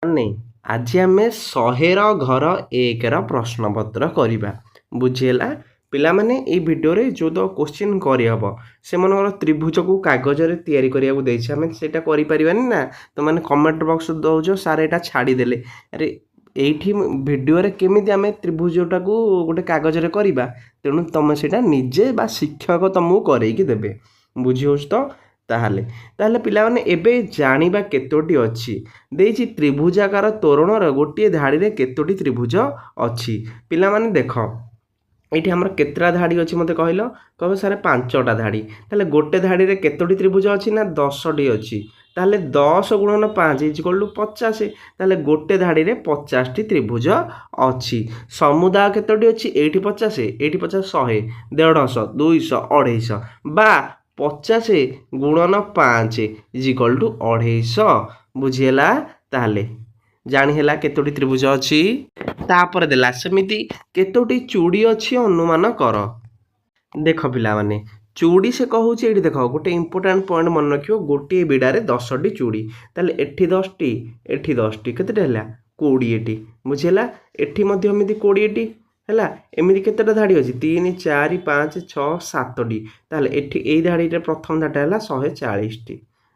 ମାନେ ଆଜି ଆମେ 100ର ଘର 1ର ପ୍ରଶ୍ନପତ୍ର କରିବା। ବୁଝିହେଲା? ପିଲାମାନେ ଏଇ ଭିଡ଼ିଓରେ ଯେଉଁ ତ କୋଶ୍ଚିନ୍ କରିହେବ ସେମାନଙ୍କର ତ୍ରିଭୁଜକୁ କାଗଜରେ ତିଆରି କରିବାକୁ ଦେଇଛି। ଆମେ ସେଇଟା କରିପାରିବାନି ନା, ତୁମମାନେ କମେଣ୍ଟ ବକ୍ସ ଦେଉଛ ସାର୍ ଏଇଟା ଛାଡ଼ିଦେଲେ। ଆରେ ଏଇଠି ଭିଡ଼ିଓରେ କେମିତି ଆମେ ତ୍ରିଭୁଜଟାକୁ ଗୋଟେ କାଗଜରେ କରିବା, ତେଣୁ ତୁମେ ସେଇଟା ନିଜେ ବା ଶିକ୍ଷକ ତୁମକୁ କରେଇକି ଦେବେ। ବୁଝିହେଉଛି ତ? ତାହେଲେ ପିଲାମାନେ ଏବେ ଜାଣିବା କେତୋଟି ଅଛି। ଦେଇଛି ତ୍ରିଭୁଜାକାର ତୋରଣର ଗୋଟିଏ ଧାଡ଼ିରେ କେତୋଟି ତ୍ରିଭୁଜ ଅଛି। ପିଲାମାନେ ଦେଖ, ଏଇଠି ଆମର କେତେଟା ଧାଡ଼ି ଅଛି ମୋତେ କହିଲ? କହିବ ସାର୍ 5ଟା ଧାଡ଼ି। ତାହେଲେ ଗୋଟେ ଧାଡ଼ିରେ କେତୋଟି ତ୍ରିଭୁଜ ଅଛି ନା 10ଟି ଅଛି। ତାହେଲେ 10 ଗୁଣନ 5 = 50। ତାହେଲେ ଗୋଟେ ଧାଡ଼ିରେ 50ଟି ତ୍ରିଭୁଜ ଅଛି। ସମୁଦାୟ କେତୋଟି ଅଛି? ଏଇଠି 50, ଏଇଠି 50, 100, 150, 200, 250 ବା 50 ଗୁଣନ 5 = 250। ବୁଝିହେଲା? ତାହେଲେ ଜାଣିହେଲା କେତୋଟି ତ୍ରିଭୁଜ ଅଛି। ତାପରେ ଦେଲା ସେମିତି କେତୋଟି ଚୁଡ଼ି ଅଛି ଅନୁମାନ କର। ଦେଖ ପିଲାମାନେ, ଚୁଡ଼ି ସେ କହୁଛି ଏଇଠି ଦେଖ ଗୋଟେ ଇମ୍ପୋର୍ଟାଣ୍ଟ ପଏଣ୍ଟ ମନେ ରଖିବ, ଗୋଟିଏ ବିଡ଼ାରେ 10ଟି ଚୁଡ଼ି। ତାହେଲେ ଏଠି 10ଟି, ଏଠି 10ଟି, କେତେଟା ହେଲା? 20ଟି। ବୁଝିହେଲା? ଏଠି ମଧ୍ୟ ଏମିତି 20ଟି ହେଲା। ଏମିତି କେତେଟା ଧାଡ଼ି ଅଛି? 3, 4, 5, 6, 7ଟି। ତାହେଲେ ଏଠି ଏଇ ଧାଡ଼ିରେ ପ୍ରଥମ ଧାଡ଼ିଟା ହେଲା 140ଟି।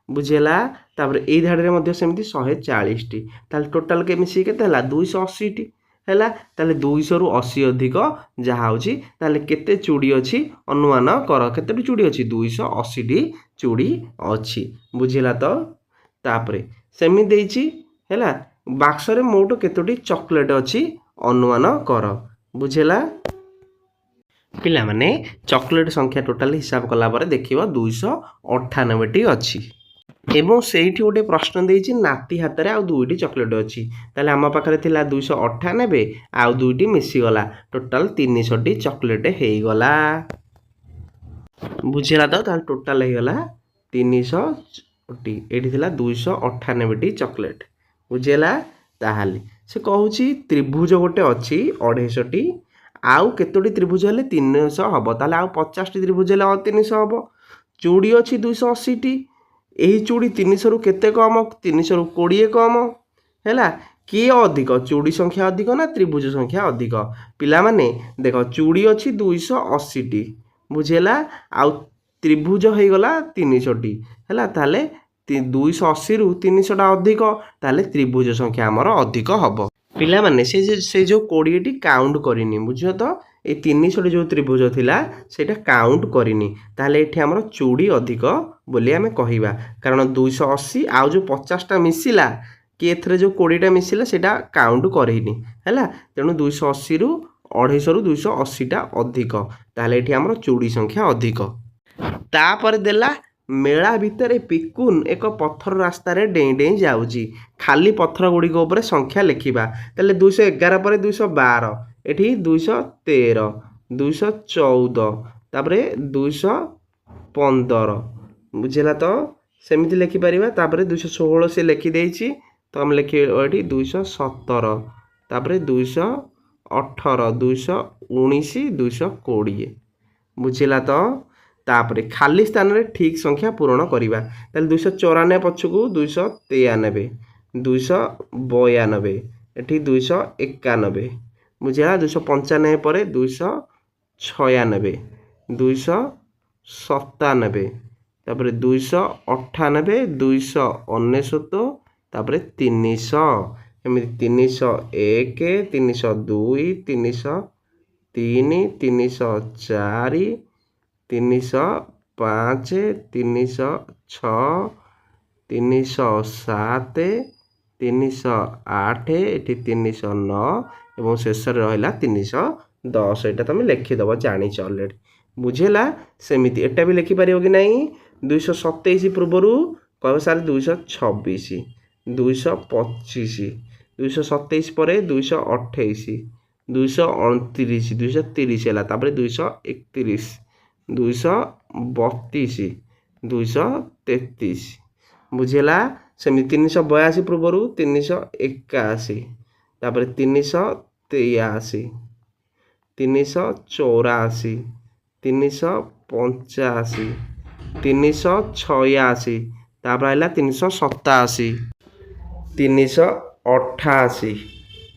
ବୁଝିହେଲା? ତାପରେ ଏଇ ଧାଡ଼ିରେ ମଧ୍ୟ ସେମିତି 140ଟି। ତାହେଲେ ଟୋଟାଲ୍ ମିଶିକି କେତେ ହେଲା? 280ଟି ହେଲା। ତାହେଲେ 200ରୁ 80 ଅଧିକ ଯାହା ହେଉଛି, ତାହେଲେ କେତେ ଚୁଡ଼ି ଅଛି ଅନୁମାନ କର। କେତୋଟି ଚୁଡ଼ି ଅଛି? 280ଟି ଚୁଡ଼ି ଅଛି। ବୁଝିଲା ତ? ତାପରେ ସେମିତି ଦେଇଛି ହେଲା, ବାକ୍ସରେ ମୋଟ କେତୋଟି ଚକୋଲେଟ୍ ଅଛି ଅନୁମାନ କର। ବୁଝିଲା? ପିଲାମାନେ ଚକୋଲେଟ୍ ସଂଖ୍ୟା ଟୋଟାଲ ହିସାବ କଲା ପରେ ଦେଖିବ 298ଟି ଅଛି। ଏବଂ ସେଇଠି ଗୋଟେ ପ୍ରଶ୍ନ ଦେଇଛି, ନାତି ହାତରେ ଆଉ 2ଟି ଚକୋଲେଟ୍ ଅଛି। ତାହେଲେ ଆମ ପାଖରେ ଥିଲା 298, ଆଉ 2ଟି ମିଶିଗଲା, ଟୋଟାଲ 300ଟି ଚକୋଲେଟ୍ ହେଇଗଲା। ବୁଝିଲା ତ? ତାହେଲେ ଟୋଟାଲ ହେଇଗଲା 300ଟି। ଏଇଠି ଥିଲା 298ଟି ଚକୋଲେଟ୍। ବୁଝିହେଲା? ତାହେଲେ ସେ କହୁଛି ତ୍ରିଭୁଜ ଗୋଟେ ଅଛି 250ଟି, ଆଉ କେତୋଟି ତ୍ରିଭୁଜ ହେଲେ 300 ହେବ? ତାହେଲେ ଆଉ 50ଟି ତ୍ରିଭୁଜ ହେଲେ 300 ହେବ। ଚୁଡ଼ି ଅଛି 280ଟି। ଏହି ଚୁଡ଼ି 300ରୁ କେତେ କମ୍? 300ରୁ 20 କମ୍ ହେଲା। କିଏ ଅଧିକ, ଚୁଡ଼ି ସଂଖ୍ୟା ଅଧିକ ନା ତ୍ରିଭୁଜ ସଂଖ୍ୟା ଅଧିକ? ପିଲାମାନେ ଦେଖ, ଚୁଡ଼ି ଅଛି 280ଟି। ବୁଝିହେଲା? ଆଉ ତ୍ରିଭୁଜ ହେଇଗଲା 300ଟି ହେଲା। ତାହେଲେ 280ରୁ 300ଟା ଅଧିକ, ତାହେଲେ ତ୍ରିଭୁଜ ସଂଖ୍ୟା ଆମର ଅଧିକ ହେବ। ପିଲାମାନେ ସେ ଯେଉଁ 20ଟି କାଉଣ୍ଟ କରିନି। ବୁଝିବ ତ? এই 300ଟି ଯେଉଁ ତ୍ରିଭୁଜ ଥିଲା ସେଇଟା କାଉଣ୍ଟ କରିନି। ତାହେଲେ ଏଠି ଆମର ଚୁଡ଼ି ଅଧିକ ବୋଲି ଆମେ କହିବା, କାରଣ 280 ଆଉ ଯେଉଁ 50ଟା ମିଶିଲା, କି ଏଥିରେ ଯେଉଁ 20ଟା ମିଶିଲା ସେଇଟା କାଉଣ୍ଟ କରିନି ହେଲା। ତେଣୁ 280ରୁ 250ରୁ 280ଟା ଅଧିକ, ତାହେଲେ ଏଠି ଆମର ଚୁଡ଼ି ସଂଖ୍ୟା ଅଧିକ। ତାପରେ ଦେଲା ମେଳା ଭିତରେ ପିକୁନ୍ ଏକ ପଥର ରାସ୍ତାରେ ଡେଇଁ ଡେଇଁ ଯାଉଛି। ଖାଲି ପଥର ଗୁଡ଼ିକ ଉପରେ ସଂଖ୍ୟା ଲେଖିବା। ତାହେଲେ 211 ପରେ 212, ଏଠି 213, 214, ତାପରେ 215। ବୁଝିଲା ତ? ସେମିତି ଲେଖିପାରିବା। ତାପରେ 216 ସେ ଲେଖିଦେଇଛି, ତ ଆମେ ଲେଖିବା ଏଠି 217, ତାପରେ 218, 219, 220। ବୁଝିଲା ତ? ତାପରେ ଖାଲି ସ୍ଥାନରେ ଠିକ୍ ସଂଖ୍ୟା ପୂରଣ କରିବା। ତାହେଲେ 294 ପଛକୁ 293, 292, ଏଠି 291। ବୁଝିଲା? 295 ପରେ 296, 297, ତାପରେ 298, 299, ତାପରେ 300। ଏମିତି 301, 302, 303, 304, 305, 306, 307, 308, ଏଠି 309 ଏବଂ ଶେଷରେ ରହିଲା 310। ଏଇଟା ତୁମେ ଲେଖିଦେବ, ଜାଣିଛ ଅଲରେଡ଼ି। ବୁଝିଲା? ସେମିତି ଏଟା ବି ଲେଖିପାରିବ କି ନାହିଁ? 227 ପୂର୍ବରୁ କହିବ ସାର୍ 226, 225, 227 ପରେ 228, 229, 230 ହେଲା। ତାପରେ 231, 232, 233। ବୁଝିଲା? ସେମିତି 382 ପୂର୍ବରୁ 381, ତାପରେ 383, 384, 385, 386, ତାପରେ ହେଲା 387, ଅଠାଅଶୀ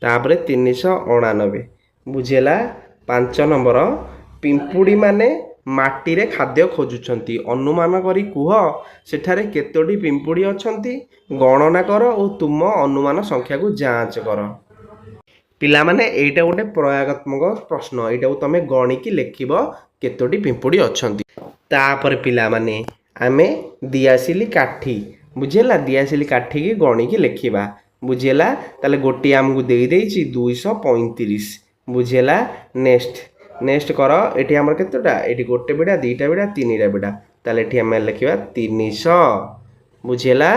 ତାପରେ 399 ବୁଝିଲା। 5 ନମ୍ବର ପିମ୍ପୁଡ଼ି ମାନେ ମାଟିରେ ଖାଦ୍ୟ ଖୋଜୁଛନ୍ତି, ଅନୁମାନ କରି କୁହ ସେଠାରେ କେତୋଟି ପିମ୍ପୁଡ଼ି ଅଛନ୍ତି, ଗଣନା କର ଓ ତୁମ ଅନୁମାନ ସଂଖ୍ୟାକୁ ଯାଞ୍ଚ କର। ପିଲାମାନେ ଏଇଟା ଗୋଟେ ପ୍ରୟୋଗାତ୍ମକ ପ୍ରଶ୍ନ, ଏଇଟାକୁ ତମେ ଗଣିକି ଲେଖିବ କେତୋଟି ପିମ୍ପୁଡ଼ି ଅଛନ୍ତି। ତାପରେ ପିଲାମାନେ ଆମେ ଦିଆସିଲି କାଠି ବୁଝିଲା, ଦିଆସିଲି କାଠିକି ଗଣିକି ଲେଖିବା ବୁଝିଲା। ତାହେଲେ ଗୋଟିଏ ଆମକୁ ଦେଇଦେଇଛି 235 ବୁଝିଲା। ନେକ୍ସଟ କର, ଏଠି ଆମର କେତେଟା, ଏଠି ଗୋଟେ ବିଡ଼ା, ଦୁଇଟା ବିଡ଼ା, ତିନିଟା ବିଡ଼ା, ତାହେଲେ ଏଠି ଆମେ ଲେଖିବା 300 ବୁଝିଲା।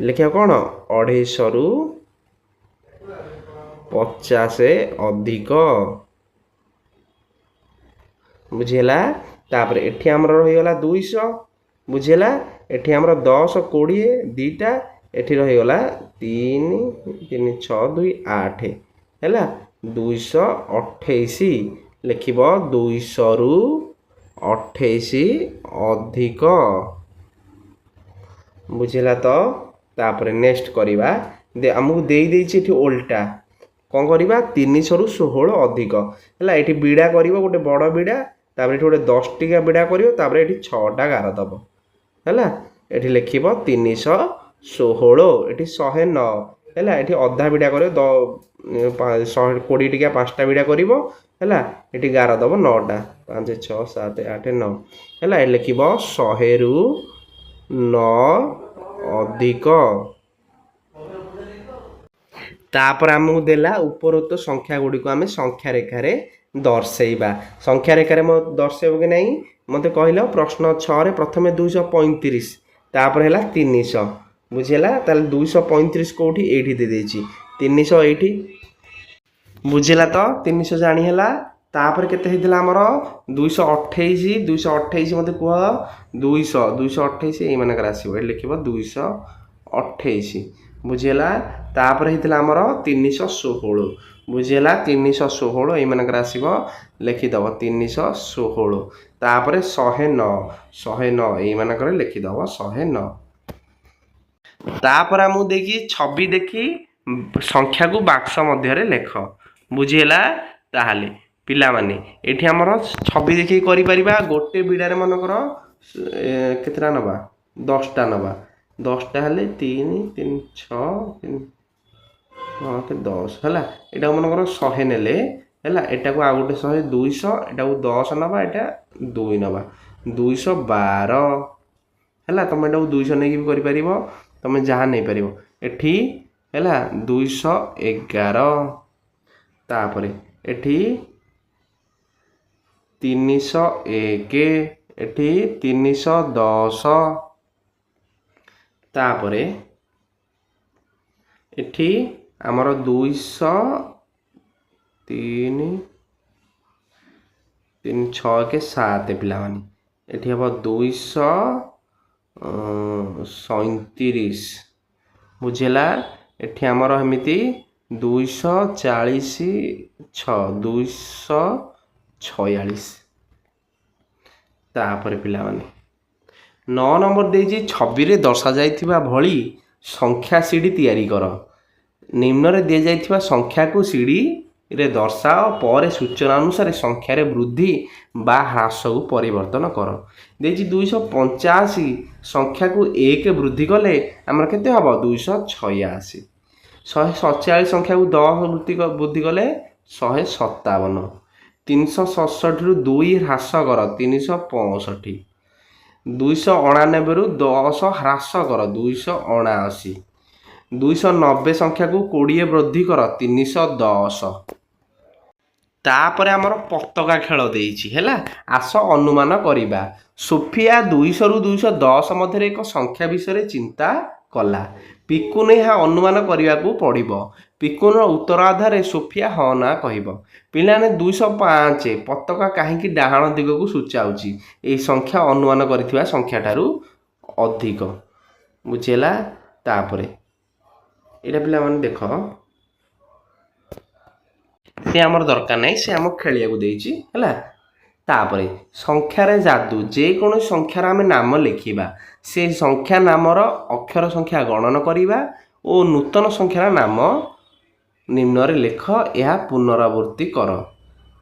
ଲେଖିବା କ'ଣ 250ରୁ 50 ଅଧିକ ବୁଝିଲା। ତାପରେ ଏଠି ଆମର ରହିଗଲା 200 ବୁଝିଲା। ଏଠି ଆମର 10 20 ଦୁଇଟା, ଏଠି ରହିଗଲା 3 3 6 2 8 ହେଲା। 228 ଲେଖିବ 200ରୁ 28 ଅଧିକ ବୁଝିଲା ତ। ତାପରେ ନେକ୍ସଟ କରିବା, ଆମକୁ ଦେଇଦେଇଛି ଏଠି ଓଲଟା, କ'ଣ କରିବା 300ରୁ 16 ଅଧିକ ହେଲା। ଏଠି ବିଡ଼ା କରିବ ଗୋଟେ ବଡ଼ ବିଡ଼ା, ତାପରେ ଏଠି ଗୋଟେ 10 ଟିକା ବିଡ଼ା କରିବ, ତାପରେ ଏଠି 6ଟା ଗାର ଦେବ ହେଲା। ଏଠି ଲେଖିବ 316, ଏଠି 109 ହେଲା। ଏଠି ଅଧା ବିଡ଼ା କରିବ 120 ଟିକା 5ଟା ବିଡ଼ା କରିବ ହେଲା। ଏଠି ଗାର ଦେବ 9ଟା, 5 6 7 8 9 ହେଲା। ଏଠି ଲେଖିବ 100ରୁ 9 ଅଧିକ। ତାପରେ ଆମକୁ ଦେଲା ଉପରୋକ୍ତ ସଂଖ୍ୟା ଗୁଡ଼ିକୁ ଆମେ ସଂଖ୍ୟା ରେଖାରେ ଦର୍ଶେଇବା। ସଂଖ୍ୟା ରେଖାରେ ଦର୍ଶେଇବ କି ନାହିଁ ମୋତେ କହିଲ। ପ୍ରଶ୍ନ 6ରେ ପ୍ରଥମେ 235, ତାପରେ ହେଲା 300 ବୁଝିଲା। ତାହେଲେ 235 କେଉଁଠି, ଏଇଠି ଦେଇଦେଇଛି, 300 ଏଇଠି ବୁଝିଲା ତ। 300 ଜାଣି ହେଲା। ତାପରେ କେତେ ହେଇଥିଲା ଆମର 228 ମୋତେ କୁହ 228 ଏଇମାନଙ୍କର ଆସିବ, ଏଠି ଲେଖିବ 228 ବୁଝିଲା। ତାପରେ ହେଇଥିଲା ଆମର 316 ବୁଝିଲା। 316 ଏଇମାନଙ୍କର ଆସିବ, ଲେଖିଦେବ 316। ତାପରେ 109 ଏଇମାନଙ୍କର ଲେଖିଦେବ 109। ତାପରେ ଆମକୁ ଦେଇକି ଛବି ଦେଖି ସଂଖ୍ୟାକୁ ବାକ୍ସ ମଧ୍ୟରେ ଲେଖ ବୁଝିହେଲା। ତାହେଲେ ପିଲାମାନେ ଏଠି ଆମର ଛବି ଦେଖିକି କରିପାରିବା। ଗୋଟେ ବିଡ଼ାରେ ମନେକର କେତେଟା ନେବା, 10ଟା ନେବା। 10ଟା ହେଲେ 3 3 6 10 ହେଲା। ଏଇଟା ମନେକର 100 ନେଲେ ହେଲା, ଏଟାକୁ ଆଉ ଗୋଟେ 100 200, ଏଟାକୁ 10 ନେବା, ଏଟା 2 ନେବା, 212 ହେଲା। ତୁମେ ଏଟାକୁ 200 ନେଇକି ବି କରିପାରିବ, ତୁମେ ଯାହା ନେଇପାରିବ। ଏଠି ହେଲା 211, ତାପରେ ଏଠି 301, ଏଠି 310, ତାପରେ ଏଠି ଆମର 203 3 6 7 ପିଲାମାନେ, ଏଠି ହେବ 237 ବୁଝିଲା। ଏଠି ଆମର ଏମିତି 246। ତାପରେ ପିଲାମାନେ 9 ନମ୍ବର ଦେଇଛି, ଛବିରେ ଦର୍ଶାଯାଇଥିବା ଭଳି ସଂଖ୍ୟା ସିଡ଼ି ତିଆରି କର। ନିମ୍ନରେ ଦିଆଯାଇଥିବା ସଂଖ୍ୟାକୁ ସିଡ଼ିରେ ଦର୍ଶାଅ, ପରେ ସୂଚନା ଅନୁସାରେ ସଂଖ୍ୟାରେ ବୃଦ୍ଧି ବା ହ୍ରାସକୁ ପରିବର୍ତ୍ତନ କର। ଦେଇଛି 285 ସଂଖ୍ୟାକୁ 1 ବୃଦ୍ଧି କଲେ ଆମର କେତେ ହେବ 286। 147 ସଂଖ୍ୟାକୁ 10 ବୃଦ୍ଧି କଲେ 157। 367ରୁ 2 ହ୍ରାସ କର 365। 299ରୁ 10 ହ୍ରାସ କର 279। 290 ସଂଖ୍ୟାକୁ 20 ବୃଦ୍ଧି କର 310। ତାପରେ ଆମର ପତାକା ଖେଳ ଦେଇଛି ହେଲା। ଆସ ଅନୁମାନ କରିବା। ସୋଫିଆ 200ରୁ 210 ମଧ୍ୟରେ ଏକ ସଂଖ୍ୟା ବିଷୟରେ ଚିନ୍ତା କଲା। ପିକୁନ ଏହା ଅନୁମାନ କରିବାକୁ ପଡ଼ିବ। ପିକୁନର ଉତ୍ତର ଆଧାରରେ ସୋଫିଆ ହଁ ନା କହିବ। ପିଲାମାନେ 205 ପତାକା କାହିଁକି ଡାହାଣ ଦିଗକୁ ସୂଚାଉଛି? ଏହି ସଂଖ୍ୟା ଅନୁମାନ କରିଥିବା ସଂଖ୍ୟାଠାରୁ ଅଧିକ ବୁଝିଲା। ତାପରେ ଏଇଟା ପିଲାମାନେ ଦେଖ, ସେ ଆମର ଦରକାର ନାହିଁ, ସେ ଆମକୁ ଖେଳିବାକୁ ଦେଇଛି ହେଲା। ତାପରେ ସଂଖ୍ୟାରେ ଯାଦୁ, ଯେକୌଣସି ସଂଖ୍ୟାର ଆମେ ନାମ ଲେଖିବା, ସେ ସଂଖ୍ୟା ନାମର ଅକ୍ଷର ସଂଖ୍ୟା ଗଣନ କରିବା ଓ ନୂତନ ସଂଖ୍ୟାର ନାମ ନିମ୍ନରେ ଲେଖ, ଏହା ପୁନରାବୃତ୍ତି କର।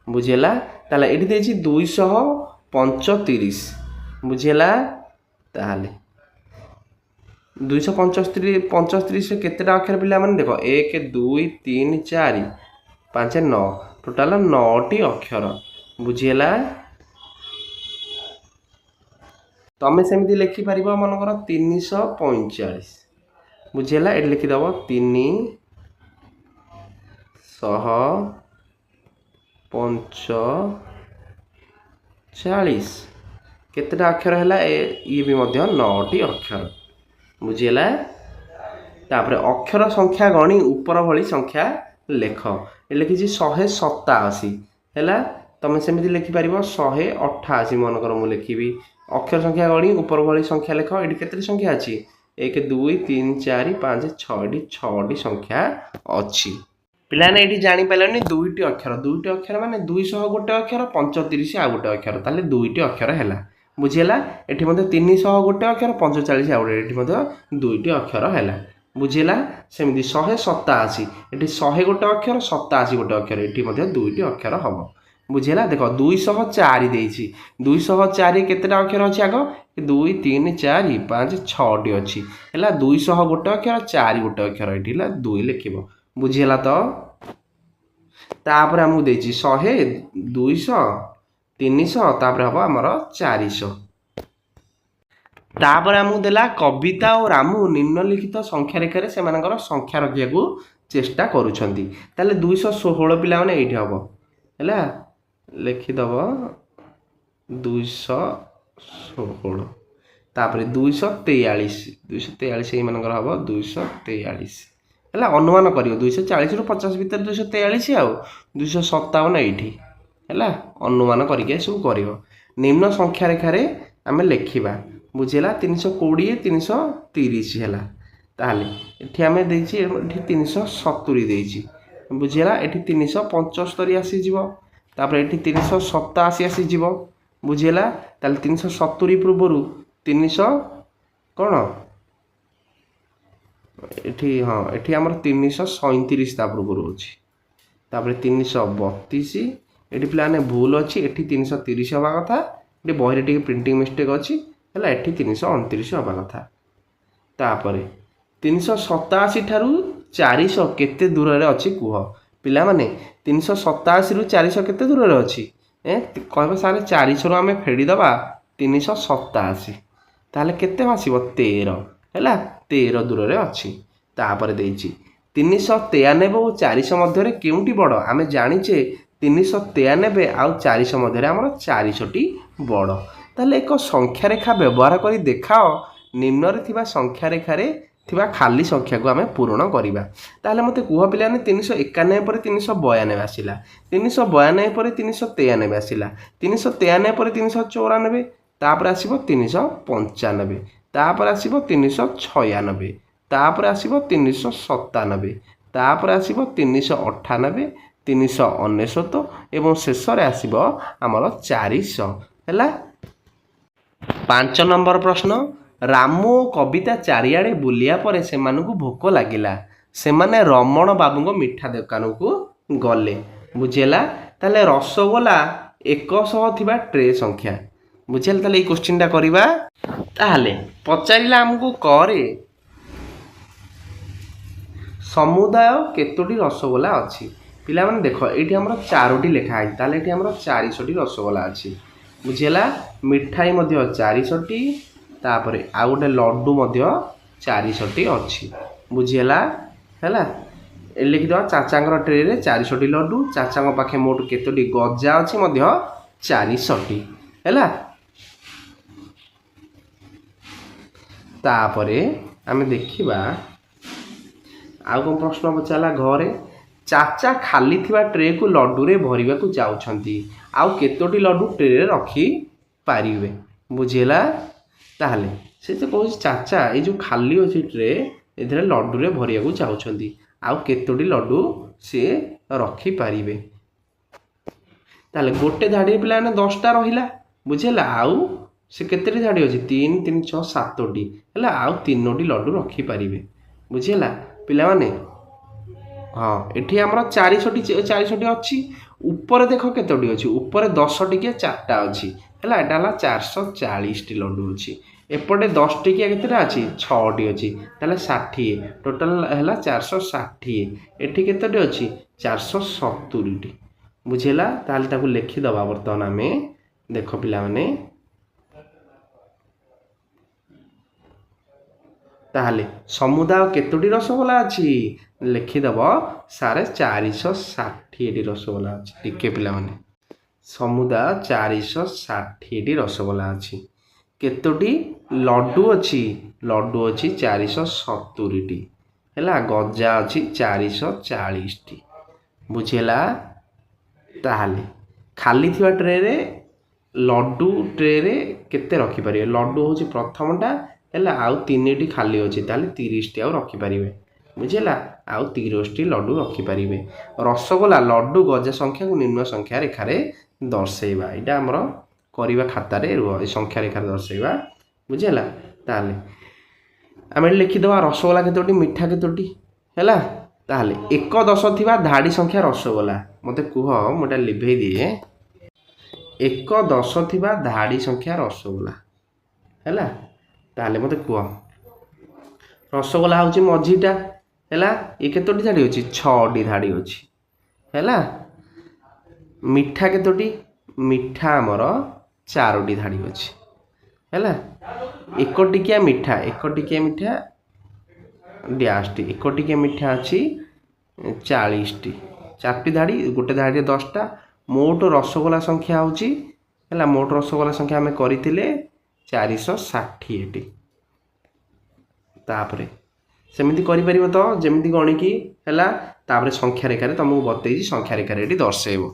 ବୁଝିହେଲା? ତାହେଲେ ଏଠି ଦେଇଛି 235। ବୁଝିହେଲା? ତାହେଲେ 235 କେତେଟା ଅକ୍ଷର ପିଲାମାନେ ଦେଖ, 1 2 3 4 5 9, ଟୋଟାଲ 9ଟି ଅକ୍ଷର। ବୁଝିହେଲା? ତମେ ସେମିତି ଲେଖିପାରିବ ମନେକର 345। ବୁଝିହେଲା? ଏଠି ଲେଖିଦେବ 345। କେତେଟା ଅକ୍ଷର ହେଲା? ଇଏ ବି ମଧ୍ୟ 9ଟି ଅକ୍ଷର। ବୁଝିହେଲା? ତାପରେ ଅକ୍ଷର ସଂଖ୍ୟା ଗଣି ଉପର ଭଳି ସଂଖ୍ୟା ଲେଖ। ଏ ଲେଖିଛି 187 ହେଲା। ତମେ ସେମିତି ଲେଖିପାରିବ 188। ମନେକର ମୁଁ ଲେଖିବି ଅକ୍ଷର ସଂଖ୍ୟା ଗଣି ଉପର ଭଳି ସଂଖ୍ୟା ଲେଖ। ଏଠି କେତେଟି ସଂଖ୍ୟା ଅଛି? 1 2 3 4 5 6, ଏଠି 6ଟି ସଂଖ୍ୟା ଅଛି। ପିଲାମାନେ ଏଠି ଜାଣିପାରିଲନି ଦୁଇଟି ଅକ୍ଷର ମାନେ 200 ଗୋଟେ ଅକ୍ଷର, 35 ଆଉ ଗୋଟେ ଅକ୍ଷର, ତାହେଲେ ଦୁଇଟି ଅକ୍ଷର ହେଲା। ବୁଝିହେଲା? ଏଠି ମଧ୍ୟ 300 ଗୋଟେ ଅକ୍ଷର, 45 ଆଉ ଗୋଟେ, ଏଠି ମଧ୍ୟ ଦୁଇଟି ଅକ୍ଷର ହେଲା। ବୁଝିହେଲା? ସେମିତି 187, ଏଠି 100 ଗୋଟେ ଅକ୍ଷର, 87 ଗୋଟେ ଅକ୍ଷର, ଏଠି ମଧ୍ୟ ଦୁଇଟି ଅକ୍ଷର ହେବ। ବୁଝିହେଲା? ଦେଖ 204 ଦେଇଛି। 204 କେତେଟା ଅକ୍ଷର ଅଛି? ଆଗ 2 3 4 5 6ଟି ଅଛି ହେଲା। 200 ଗୋଟେ ଅକ୍ଷର, 4 ଗୋଟେ ଅକ୍ଷର, ଏଠି ହେଲା 2 ଲେଖିବ। ବୁଝିହେଲା ତ? ତାପରେ ଆମକୁ ଦେଇଛି 100 200 300, ତାପରେ ହେବ ଆମର 400। ତାପରେ ଆମକୁ ଦେଲା କବିତା ଓ ରାମୁ ନିମ୍ନଲିଖିତ ସଂଖ୍ୟା ରେଖାରେ ସେମାନଙ୍କର ସଂଖ୍ୟା ରଖିବାକୁ ଚେଷ୍ଟା କରୁଛନ୍ତି। ତାହେଲେ 216 ପିଲାମାନେ ଏଇଠି ହେବ ହେଲା। ଲେଖିଦେବ 216। ତାପରେ 243 ଏଇମାନଙ୍କର ହେବ 243 ହେଲା। ଅନୁମାନ କରିବ 240ରୁ 50 ଭିତରେ 243 ଆଉ 257 ଏଇଠି ହେଲା। ଅନୁମାନ କରିକି ସବୁ କରିବ। ନିମ୍ନ ସଂଖ୍ୟା ରେଖାରେ ଆମେ ଲେଖିବା। ବୁଝିହେଲା? 320 330 ହେଲା। ତାହେଲେ ଏଠି ଆମେ ଦେଇଛି, ଏଠି 370 ଦେଇଛି। ବୁଝିହେଲା? ଏଠି 375 ଆସିଯିବ। ତାପରେ ଏଠି 387 ଆସିଯିବ। ବୁଝିହେଲା? ତାହେଲେ 370 ପୂର୍ବରୁ 300 କ'ଣ ଏଠି? ହଁ, ଏଠି ଆମର 337 ତା ପୂର୍ବରୁ ଅଛି। ତାପରେ 332, ଏଠି ପିଲାମାନେ ଭୁଲ ଅଛି, ଏଠି 330 ହେବା କଥା, ଏଠି ବହିରେ ଟିକେ ପ୍ରିଣ୍ଟିଂ ମିଷ୍ଟେକ୍ ଅଛି ହେଲା। ଏଠି 329 ହେବା କଥା। ତାପରେ 387 ଠାରୁ 400 କେତେ ଦୂରରେ ଅଛି କୁହ? ପିଲାମାନେ 387ରୁ 400 କେତେ ଦୂରରେ ଅଛି? କହିବ ସାର୍ 400ରୁ ଆମେ ଫେଡ଼ିଦେବା 387, ତାହେଲେ କେତେ ଆସିବ? 13 ହେଲା। 13 ଦୂରରେ ଅଛି। ତାପରେ ଦେଇଛି 393 ଓ 400 ମଧ୍ୟରେ କେଉଁଟି ବଡ଼? ଆମେ ଜାଣିଛେ 393 ଆଉ 400 ମଧ୍ୟରେ ଆମର 400ଟି ବଡ଼। ତାହେଲେ ଏକ ସଂଖ୍ୟା ରେଖା ବ୍ୟବହାର କରି ଦେଖାଅ ନିମ୍ନରେ ଥିବା ସଂଖ୍ୟା ରେଖାରେ ଥିବା ଖାଲି ସଂଖ୍ୟାକୁ ଆମେ ପୂରଣ କରିବା। ତାହେଲେ ମୋତେ କୁହ ପିଲାମାନେ 391 ପରେ 392 ଆସିଲା, 392 ପରେ 393 ଆସିଲା, 393 ପରେ 394, ତାପରେ ଆସିବ 395, ତାପରେ ଆସିବ 396, ତାପରେ ଆସିବ 397, ତାପରେ ଆସିବ 398, 399 ଏବଂ ଶେଷରେ ଆସିବ ଆମର 400 ହେଲା। 5 ନମ୍ବର ପ୍ରଶ୍ନ, ରାମୁ ଓ କବିତା ଚାରିଆଡ଼େ ବୁଲିବା ପରେ ସେମାନଙ୍କୁ ଭୋକ ଲାଗିଲା। ସେମାନେ ରମଣ ବାବୁଙ୍କ ମିଠା ଦୋକାନକୁ ଗଲେ। ବୁଝିହେଲା? ତାହେଲେ ରସଗୋଲା 100 ଥିବା ଟ୍ରେ ସଂଖ୍ୟା। ବୁଝିହେଲା? ତାହେଲେ ଏଇ କୋଶ୍ଚିନ୍ଟା କରିବା। ତାହେଲେ ପଚାରିଲା ଆମକୁ କରେ ସମୁଦାୟ କେତୋଟି ରସଗୋଲା ଅଛି? ପିଲାମାନେ ଦେଖ, ଏଇଠି ଆମର 4ଟି ଲେଖା ହେଇଛି, ତାହେଲେ ଏଠି ଆମର 400ଟି ରସଗୋଲା ଅଛି। ବୁଝିହେଲା? ମିଠାଇ ମଧ୍ୟ 400ଟି, ତାପରେ ଆଉ ଗୋଟେ ଲଡ଼ୁ ମଧ୍ୟ 400ଟି ଅଛି। ବୁଝିହେଲା? ହେଲା। ଲେଖିଦେବା ଚାଚାଙ୍କର ଟ୍ରେରେ 400ଟି ଲଡ଼ୁ, ଚାଚାଙ୍କ ପାଖେ ମୋଟ କେତୋଟି ଗଜା ଅଛି? ମଧ୍ୟ 400ଟି ହେଲା। ତାପରେ ଆମେ ଦେଖିବା ଆଉ କ'ଣ ପ୍ରଶ୍ନ ପଚାରିଲା। ଘରେ ଚାଚା ଖାଲି ଥିବା ଟ୍ରେକୁ ଲଡ଼ୁରେ ଭରିବାକୁ ଯାଉଛନ୍ତି, ଆଉ କେତୋଟି ଲଡ଼ୁ ଟ୍ରେରେ ରଖିପାରିବେ? ବୁଝିହେଲା? ତାହେଲେ ସେ ତ କହୁଛି ଚାଚା ଏଇ ଯେଉଁ ଖାଲି ଅଛି ଟ୍ରେ, ଏଥିରେ ଲଡ଼ୁରେ ଭରିବାକୁ ଚାହୁଁଛନ୍ତି, ଆଉ କେତୋଟି ଲଡ଼ୁ ସିଏ ରଖିପାରିବେ? ତାହେଲେ ଗୋଟେ ଧାଡ଼ିରେ ପିଲାମାନେ 10ଟା ରହିଲା। ବୁଝିହେଲା? ଆଉ ସେ କେତେଟି ଧାଡ଼ି ଅଛି? 3 3 6 7ଟି ହେଲା। ଆଉ 3ଟି ଲଡ଼ୁ ରଖିପାରିବେ। ବୁଝିହେଲା? ପିଲାମାନେ हाँ ଏଠି ଆମର ଚାରିଶଟି ଅଛି ଉପରେ ଦେଖ କେତୋଟି ଅଛି ଉପରେ 10 ଟିକିଆ 4ଟା ଅଛି ହେଲା ଏଟା ହେଲା 440ଟି ଲଡୁ ଅଛି ଏପଟେ 10 ଟିକିଆ କେତେଟା ଅଛି 6ଟି ଅଛି ତାହେଲେ 60 ଟୋଟାଲ ହେଲା 460 ଏଠି କେତୋଟି ଅଛି 470ଟି ବୁଝିଲା ତାହେଲେ ତାକୁ ଲେଖିଦେବା ବର୍ତ୍ତମାନ ଆମେ ଦେଖ ପିଲାମାନେ ताहले समुदाय केतोटी रसगोला अच्छी लिखिदेव सारे 460 रसगोला अच्छी टिके पिला माने समुदाय 460 रसगोला अच्छी केतोटी लड्डू अच्छी 470 है गजा अच्छी 440 बुझेगा ताहले खाली थिवा ट्रे रे लड्डू ट्रे रे केते रखिपर लड्डू हूँ प्रथमटा है आउ 3टी खाली अच्छी ताले 30टी आउ रखिपारे बुझेगा आउ 30टी लड्डू रखिपारे रसगोला लड्डू गजा संख्या को निम्न संख्या रेखार दर्शेवा यहाँ आमर करवा खातार रुह संख्या रेखार दर्शेवा बुझेगा ताले आम लिखिदेवा रसगोला केतोटी मिठा केतोटी है ताहले 1-10 थिबा धाड़ी संख्या रसगोला मते कुह मोटा लिभे दिए 1-10 थिबा धाड़ी संख्या रसगोला है ताहले मते कुह रसगोला हूँ मझीटा है ये केतोटी धाड़ी अच्छी 6टी धाड़ी अच्छी है मिठा केतोटी मिठा आमर 4टी धाड़ी अच्छी है 1 टिकिया मिठा 1 टिकिया मिठा डैशटी 1 टिकिया मिठा अच्छी 40टी 4टी धाड़ी गोटे धाड़ी 10टा मोट रसगोला संख्या होची है मोट रसगोला संख्या आम करते 460टी तापरे सेमिति करि परिबो तो जेमिति गणिकी हैला तापरे संख्या रेखारे तुमको बतैछि संख्या रेखारे एटी दर्शेइबो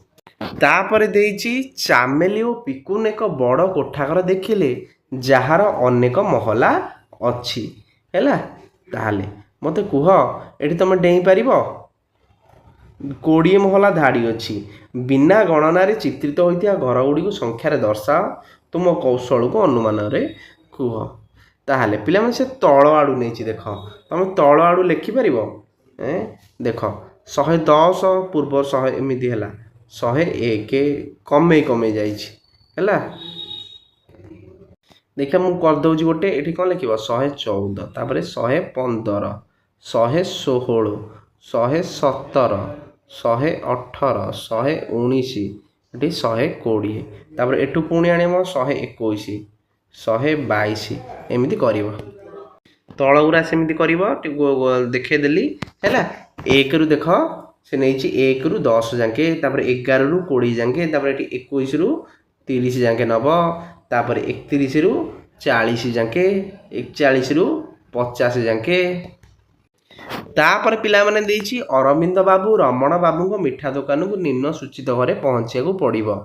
तापरे देइछि चामेली और पिकुन एक बड़ कोठाघर देखिले जार अनेक महला अच्छी हैला ताहले मते कुह एटी तुम डेई पारिबो 20 महला धाड़ी अच्छी बिना गणन चित्रित होता घर गुड़ी संख्यार दर्शाओ तुम कौशल को अनुमान कुह ताहले पिला से तल आड़ू नहीं देख तुम तल आड़ू लिखिपर देख 110 पूर्व 100 एमती है 101 कमे कमे जाइला देखा मुझे करदे गोटे ये कौन लिख 114 तापर 115 116 117 118 119 ये 120 तापर एठू पुणी आने 121 122 एमती कर तल गुरा सेमती कर देखेदेली है 1 रु देख से नहीं 1 रु 10 जाके 11 रु 20 जाके 21 रु 30 जाके नब तापर 31 रु 40 जाके 41 रु 50 जाके तापर पिला माने देइछि अरविंद बाबू रमण बाबू को मिठा दुकान को निम्न सूचित घरे पहुँचा पड़ो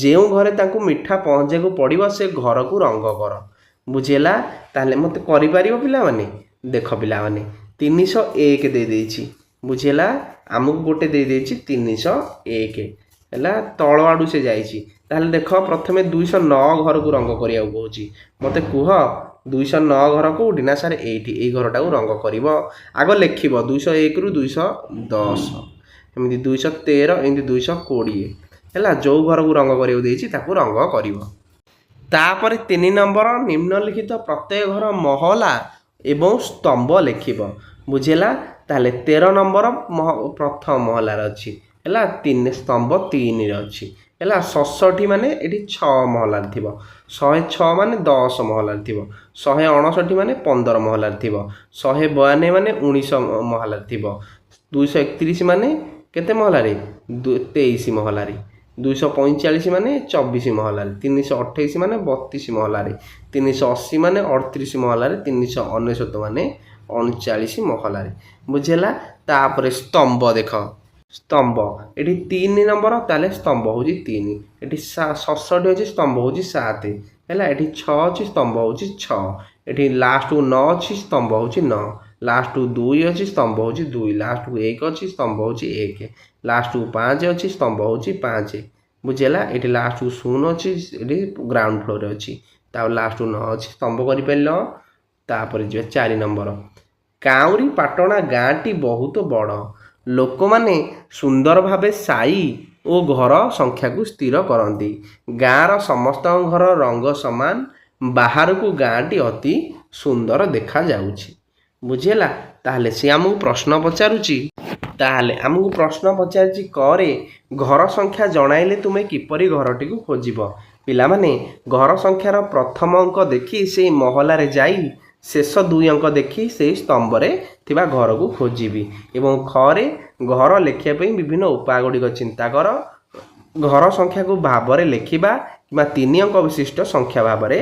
जो घरे तांको मिठा पहुँचा पड़ो से घर को रंग कर बुझेला ताले मते करि पारिबो पिला माने देख पिला माने 301 दे देइछि बुझेला आमको गोटे दे देइछि 301 हैला तळ आडू से जाइछि ताले देख प्रथमे 209 घर को रंग करिया कहूछि मते कुह 209 घर कोठी ना सर एठी ए घरटा को रंग करिवो आगो लिखिबो 201 रु 210 एमती 213 एमती 220 हैला जो घर को रंग करियो देइछि ताको रंग करिवो तापर 3 नंबर निम्नलिखित प्रत्येक घर महला एवं स्तंभ लिखिब बुझेला ताले 13 नंबर प्रथम महलार अच्छी है 3 स्तंभ 3 अच्छी है 67 माने ये 6 महलार थी 106 माने 10 महलार थी 159 माने 15 महलार थी 192 माने 19 महलार थी 231 माने केते महलारे 23 महलारे 245 माने 24 महलारे 328 माने 32 महलारे 380 माने 38 महलारे 399 माने 39 महलारे बुझेला तापर स्तंभ देख स्तंभ ये 3 नंबर ताले स्तंभ हूँ 3 ये 67 अच्छी स्तंभ हूँ 7 है ये 6 अच्छी स्तंभ हूँ 6 ये लास्ट को 9 अच्छी स्तंभ हूँ 9 लास्ट को 2 अच्छी स्तंभ हूँ 2 लास्ट को 1 अच्छी स्तंभ हूँ 1 लास्ट को 5 अच्छी स्तंभ हूँ 5 बुझेला ये लास्ट को 0 अच्छी ग्राउंड फ्लोर अच्छी लास्ट को 9 अच्छी स्तंभ कर 4 नंबर କାଉଁରୀ ପାଟଣା ଗାଁଟି ବହୁତ ବଡ଼। ଲୋକମାନେ ସୁନ୍ଦର ଭାବେ ସାଇ ଓ ଘର ସଂଖ୍ୟାକୁ ସ୍ଥିର କରନ୍ତି। ଗାଁର ସମସ୍ତଙ୍କ ଘର ରଙ୍ଗ ସମାନ। ବାହାରକୁ ଗାଁଟି ଅତି ସୁନ୍ଦର ଦେଖାଯାଉଛି। ବୁଝିହେଲା? ତାହେଲେ ସେ ଆମକୁ ପ୍ରଶ୍ନ ପଚାରୁଛି। ତାହେଲେ ଆମକୁ ପ୍ରଶ୍ନ ପଚାରିଛି କରେ ଘର ସଂଖ୍ୟା ଜଣାଇଲେ ତୁମେ କିପରି ଘରଟିକୁ ଖୋଜିବ? ପିଲାମାନେ ଘର ସଂଖ୍ୟାର ପ୍ରଥମ ଅଙ୍କ ଦେଖି ସେଇ ମହଲାରେ ଯାଇ ଶେଷ 2 ଅଙ୍କ ଦେଖି ସେଇ ସ୍ତମ୍ଭରେ ଥିବା ଘରକୁ ଖୋଜିବି। ଏବଂ ଖରେ ଘର ଲେଖିବା ପାଇଁ ବିଭିନ୍ନ ଉପାୟ ଗୁଡ଼ିକ ଚିନ୍ତା କର। ଘର ସଂଖ୍ୟାକୁ ଭାବରେ ଲେଖିବା କିମ୍ବା 3 ଅଙ୍କ ବିଶିଷ୍ଟ ସଂଖ୍ୟା ଭାବରେ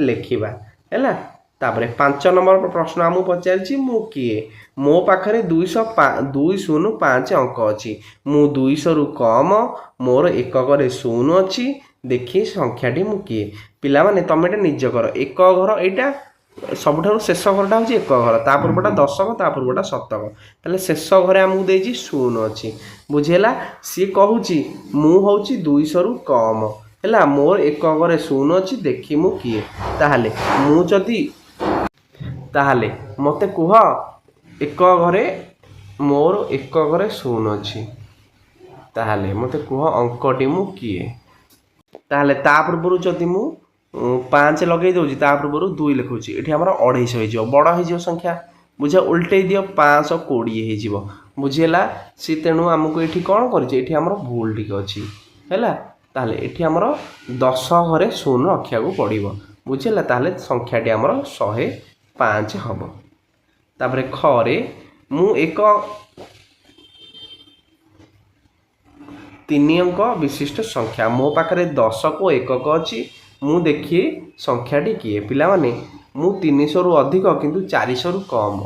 ଲେଖିବା। ହେଲା? ତାପରେ 5 ନମ୍ବର ପ୍ରଶ୍ନ ଆମକୁ ପଚାରିଛି ମୁଁ କିଏ? ମୋ ପାଖରେ 205 ଅଙ୍କ ଅଛି। ମୁଁ 200ରୁ କମ। ମୋର ଏକକରେ 0 ଅଛି। ଦେଖି ସଂଖ୍ୟାଟି ମୁଁ କିଏ? ପିଲାମାନେ ତମେ ଏଇଟା ନିଜ କର। ଏକ ଘର ଏଇଟା ସବୁଠାରୁ ଶେଷ ଘରଟା ହେଉଛି ଏକ ଘର, ତା ପୂର୍ବଟା ଦଶକ, ତା ପୂର୍ବଟା ଶତକ। ତାହେଲେ ଶେଷ ଘରେ ଆମକୁ ଦେଇଛି 0 ଅଛି। ବୁଝିହେଲା? ସିଏ କହୁଛି ମୁଁ ହେଉଛି 200ରୁ କମ। ହେଲା? ମୋର ଏକକରେ 0 ଅଛି। ଦେଖି ମୁଁ କିଏ? ତାହେଲେ ମୋତେ କୁହ ମୋର ଏକକରେ 0 ଅଛି। ତାହେଲେ ମୋତେ କୁହ ଅଙ୍କଟି ମୁଁ କିଏ? ତାହେଲେ ତା ପୂର୍ବରୁ ଯଦି ମୁଁ 5 ଲଗେଇ ଦେଉଛି, ତା ପୂର୍ବରୁ 2 ଲେଖୁଛି, ଏଠି ଆମର 250 ହେଇଯିବ। ବଡ଼ ହେଇଯିବ ସଂଖ୍ୟା। ବୁଝ, ଉଲ୍ଟେଇ ଦିଅ, 520 ହେଇଯିବ। ବୁଝିହେଲା? ସେ ତେଣୁ ଆମକୁ ଏଠି କ'ଣ କରିଛି? ଏଠି ଆମର ଭୁଲ ଟିକେ ଅଛି। ହେଲା? ତାହେଲେ ଏଠି ଆମର 10 ଘରେ 0 ରଖିବାକୁ ପଡ଼ିବ। ବୁଝିହେଲା? ତାହେଲେ ସଂଖ୍ୟାଟି ଆମର 105 ହେବ। ତାପରେ ଖରେ ମୁଁ 3 ଅଙ୍କ ବିଶିଷ୍ଟ ସଂଖ୍ୟା। ମୋ ପାଖରେ 10କୁ ଏକକ ଅଛି। ମୁଁ ଦେଖି ସଂଖ୍ୟାଟି କିଏ? ପିଲାମାନେ ମୁଁ 300ରୁ ଅଧିକ କିନ୍ତୁ 400ରୁ କମ।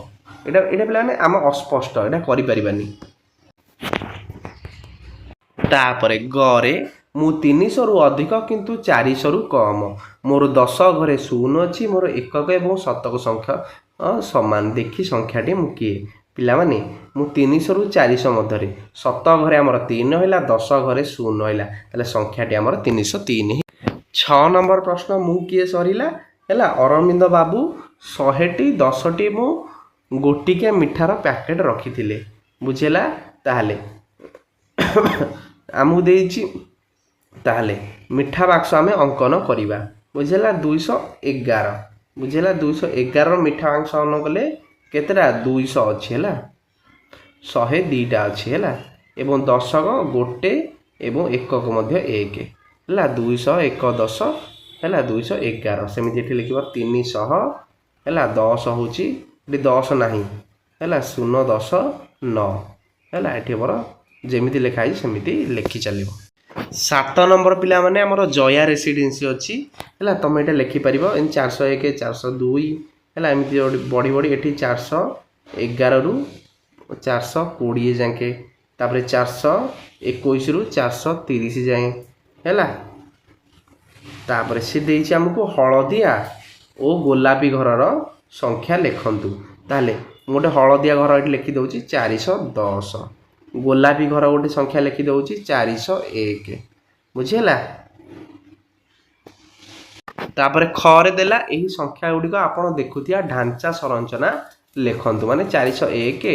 ଏଇଟା ପିଲାମାନେ ଆମ ଅସ୍ପଷ୍ଟ, ଏଇଟା କରିପାରିବାନି। ତାପରେ ଗରେ ମୁଁ 300ରୁ ଅଧିକ କିନ୍ତୁ 400ରୁ କମ। ମୋର 10 ଘରେ 0 ଅଛି। ମୋର ଏକକ ଏବଂ ଶତକ ସଂଖ୍ୟା ସମାନ। ଦେଖି ସଂଖ୍ୟାଟି ମୁଁ କିଏ? ପିଲାମାନେ ମୁଁ 300ରୁ 400 ମଧ୍ୟରେ, ଶତ ଘରେ ଆମର 3 ରହିଲା, 10 ଘରେ 0 ରହିଲା। ତାହେଲେ ସଂଖ୍ୟାଟି ଆମର 303। 6 ନମ୍ବର ପ୍ରଶ୍ନ ମୁଁ କିଏ ସରିଲା। ହେଲା? ଅରବିନ୍ଦ ବାବୁ 100ଟି 10ଟି ମୁଁ ଗୋଟିକିଆ ମିଠାର ପ୍ୟାକେଟ୍ ରଖିଥିଲେ। ବୁଝିହେଲା? ତାହେଲେ ଆମକୁ ଦେଇଛି, ତାହେଲେ ମିଠା ବାକ୍ସ ଆମେ ଅଙ୍କନ କରିବା। ବୁଝିହେଲା? 211। ବୁଝିହେଲା? 211ର ମିଠା ବାକ୍ସ ଅଙ୍କନ କଲେ କେତେଟା? 200 ଅଛି। ହେଲା? 102ଟା ଅଛି। ହେଲା? ଏବଂ ଦଶକ 1 ଏବଂ ଏକକ ମଧ୍ୟ 1। ହେଲା? 200 1 10। ହେଲା? 211। ସେମିତି ଏଠି ଲେଖିବ 300। ହେଲା? 10 ହେଉଛି, ଏଠି 10 ନାହିଁ। ହେଲା? 0 10 9। ହେଲା? ଏଠି ଆମର ଯେମିତି ଲେଖା ହେଇଛି ସେମିତି ଲେଖି ଚାଲିବ। 7 ନମ୍ବର ପିଲାମାନେ ଆମର ଜୟା ରେସିଡେନ୍ସି ଅଛି। ହେଲା? ତମେ ଏଇଟା ଲେଖିପାରିବ। ଏମିତି 401 402। ହେଲା? ଏମିତି ବଢ଼ି ବଢ଼ି ଏଠି 411ରୁ 420 ଯାକେ, ତାପରେ 421ରୁ 430 ଯାଏଁ। ହେଲା? ତାପରେ ସେ ଦେଇଛି ଆମକୁ ହଳଦିଆ ଓ ଗୋଲାପୀ ଘରର ସଂଖ୍ୟା ଲେଖନ୍ତୁ। ତାହେଲେ ମୁଁ ଗୋଟେ ହଳଦିଆ ଘର ଏଠି ଲେଖିଦେଉଛି 410। ଗୋଲାପୀ ଘର ଗୋଟେ ସଂଖ୍ୟା ଲେଖିଦେଉଛି 401। ବୁଝିହେଲା? ତାପରେ ଖରେ ଦେଲା ଏହି ସଂଖ୍ୟା ଗୁଡ଼ିକ ଆପଣ ଦେଖୁଥିବା ଢାଞ୍ଚା ସଂରଚନା ଲେଖନ୍ତୁ। ମାନେ 401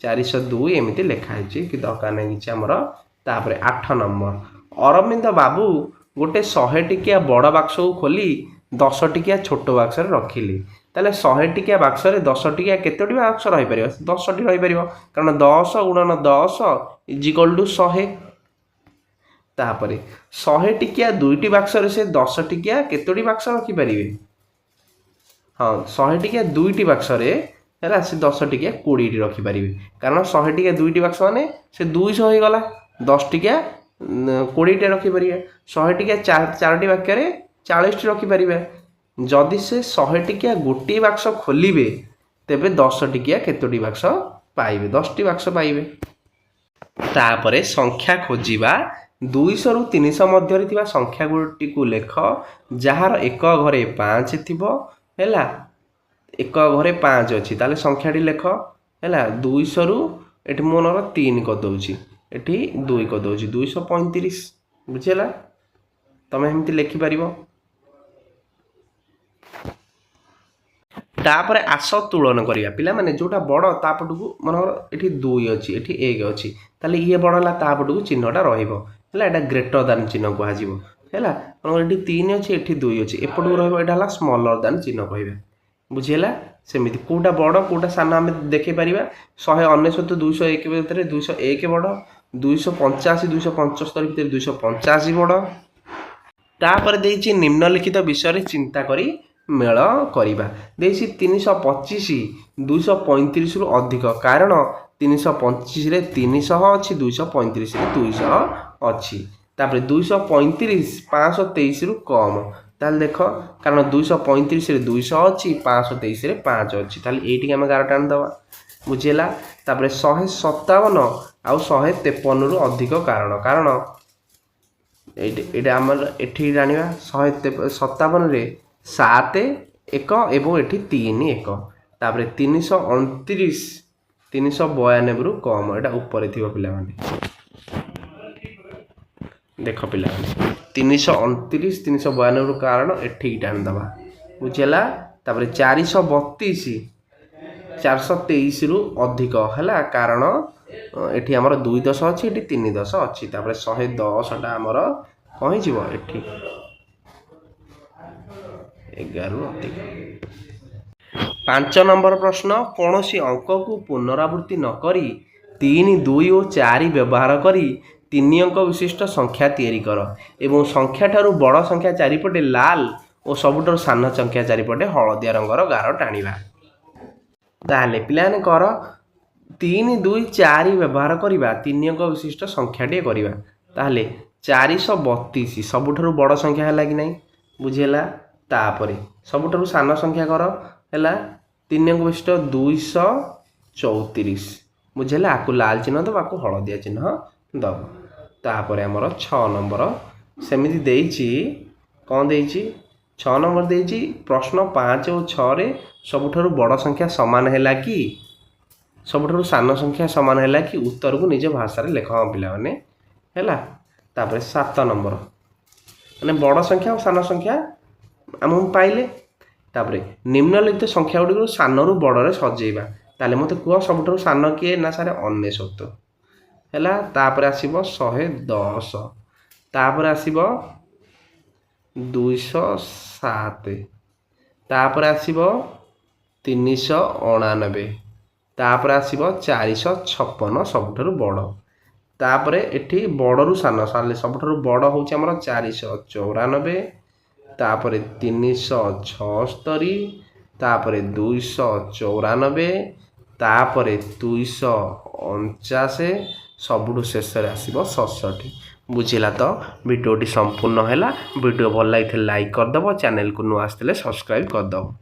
402 ଏମିତି ଲେଖା ହେଇଛି, କି ଦରକାର ନାହିଁ କିଛି ଆମର। ତାପରେ 8 ନମ୍ବର ଅରବିନ୍ଦ ବାବୁ ଗୋଟେ 100 ଟିକିଆ ବଡ଼ ବାକ୍ସକୁ ଖୋଲି 10 ଟିକିଆ ଛୋଟ ବାକ୍ସରେ ରଖିଲି। ତାହେଲେ 100 ଟିକିଆ ବାକ୍ସରେ 10 ଟିକିଆ କେତୋଟି ବାକ୍ସ ରହିପାରିବ? 10ଟି ରହିପାରିବ, କାରଣ 10 ଗୁଣନ 10 ଇଜିକାଲ୍ ଟୁ 100। ତାପରେ 100 ଟିକିଆ 2ଟି ବାକ୍ସରେ ସେ 10 ଟିକିଆ କେତୋଟି ବାକ୍ସ ରଖିପାରିବେ? ହଁ, 100 ଟିକିଆ 2ଟି ବାକ୍ସରେ, ହେଲା, ସେ 10 ଟିକିଆ 20ଟି ରଖିପାରିବେ। କାରଣ 100 ଟିକିଆ 2ଟି ବାକ୍ସ ମାନେ ସେ 200 ହେଇଗଲା। 10 ଟିକିଆ 20ଟି ରଖିପାରିବେ। 100 ଟିକିଆ 4ଟି ବାକ୍ୟରେ 40ଟି ରଖିପାରିବେ। ଯଦି ସେ 100 ଟିକିଆ ଗୋଟିଏ ବାକ୍ସ ଖୋଲିବେ, ତେବେ 10 ଟିକିଆ କେତୋଟି ବାକ୍ସ ପାଇବେ? 10ଟି ବାକ୍ସ ପାଇବେ। ତାପରେ ସଂଖ୍ୟା ଖୋଜିବା। 200ରୁ 300 ମଧ୍ୟରେ ଥିବା ସଂଖ୍ୟା ଗୁଡ଼ିକୁ ଲେଖ ଯାହାର ଏକ ଘରେ 5 ଥିବ। ହେଲା? ଏକ ଘରେ 5 ଅଛି, ତାହେଲେ ସଂଖ୍ୟାଟି ଲେଖ। ହେଲା? 200ରୁ ଏଠି ମୋ ନର 3 କରିଦେଉଛି, ଏଠି 2 କରିଦେଉଛି, 235। ବୁଝିହେଲା? ତମେ ଏମିତି ଲେଖିପାରିବ। तापर आस तुलन करिया पिला माने जोटा बड़ तापटू मनर एठी 2 अछि एठी 1 अछि ताले ये बड़ला तापटू चिन्हटा रहिबो हला एटा ग्रेटर दान चिन्ह को हाजिबो हला मनर एठी 3 अछि एठी 2 अछि एपटू रहिबो एटा हला स्मॉलर दान चिन्ह कहबे बुझिला सेमिति कोटा बड़ कोटा सान हम देखि परिबा 199 201 भितर 201 बड़ 285 275 भितर 285 बड़ तापर देछि निम्नलिखित विषय चिंता करी मेल करिबा देछि 325 235 रु अधिक कारण 325 रे 300 अछि 235 रे 200 अछि तापर 235 523 रु कम ताल देख कारण 235 रे 200 अछि 523 रे 5 अछि ताल एठी हम गार टान दवा बुझिला तापर 157 आ 153 रु अधिक कारण कारण एटा हमर एठी जानिबा 157 रे 7 1 एवं एठी 3 1 तापर 329 392 रु कम एटा ऊपर थिबो पिला माने देख पिला माने 329 392 रु कारण एठी टान दबा बुझिला तापर 432 423 रु अधिक हला कारण एठी हमर 2 10 अछि एठी 3 10 अछि तापर 110 टा हमर कहि जीवो एठी 11 अधिक 5 नंबर प्रश्न कौन सी अंक को पुनरावृत्ति न करी 3 2 और 4 व्यवहार करी 3 अंक विशिष्ट संख्या तैयारी कर एवं संख्या ठारू बड़ संख्या चारिपटे लाल और सबुठारू सान संख्या चारिपटे हलदिया रंगर गार टाणिबा ताले पिलाने कर 3 2 4 व्यवहार करिबा 3 अंक विशिष्ट संख्या टे करिबा ताले 432 सबुठारू बड़ संख्या है कि नहीं बुझेला तापरे सबुठारू सान संख्या कर हैला 3 अंक विशिष्ट 234 बुझेला आकु लाल चिन्ह दब आकु हलदिया चिन्ह दब तापरे हमर 6 नंबर सेमिति देइछि कोन देइछि 6 नंबर देइछि प्रश्न 5 और 6 रे सबुठारू बड़ संख्या समान हैला कि सबुठारू सान संख्या समान हैला कि उत्तर को निज भाषा रे लेख पिला माने हैला तापरे 7 नंबर माने बड़ संख्या और सान संख्या हम पाइले तापरे निम्नलिखित संख्या गुडी सान रु बड़ रे सजेइबा ताले मते कुआ सबुठारू सान किए ना सारे 99 हैला तापरे आसीबो 110 तापरे आसीबो 207 तापरे आसीबो 399 तापरे आसीबो 456 सबुठारू बड़ तापरे एठी बड़रू सान साले सबुठारू बड़ होउची हमर 494 तापरे 376 तापरे 294 तापरे 249 सबुठू शेष रे आसीबो 67 बुझिला तो वीडियोटी संपूर्ण हैला वीडियो भल लागिथे लाइक कर दबो चैनल को नु आस्तेले सब्सक्राइब कर दबो।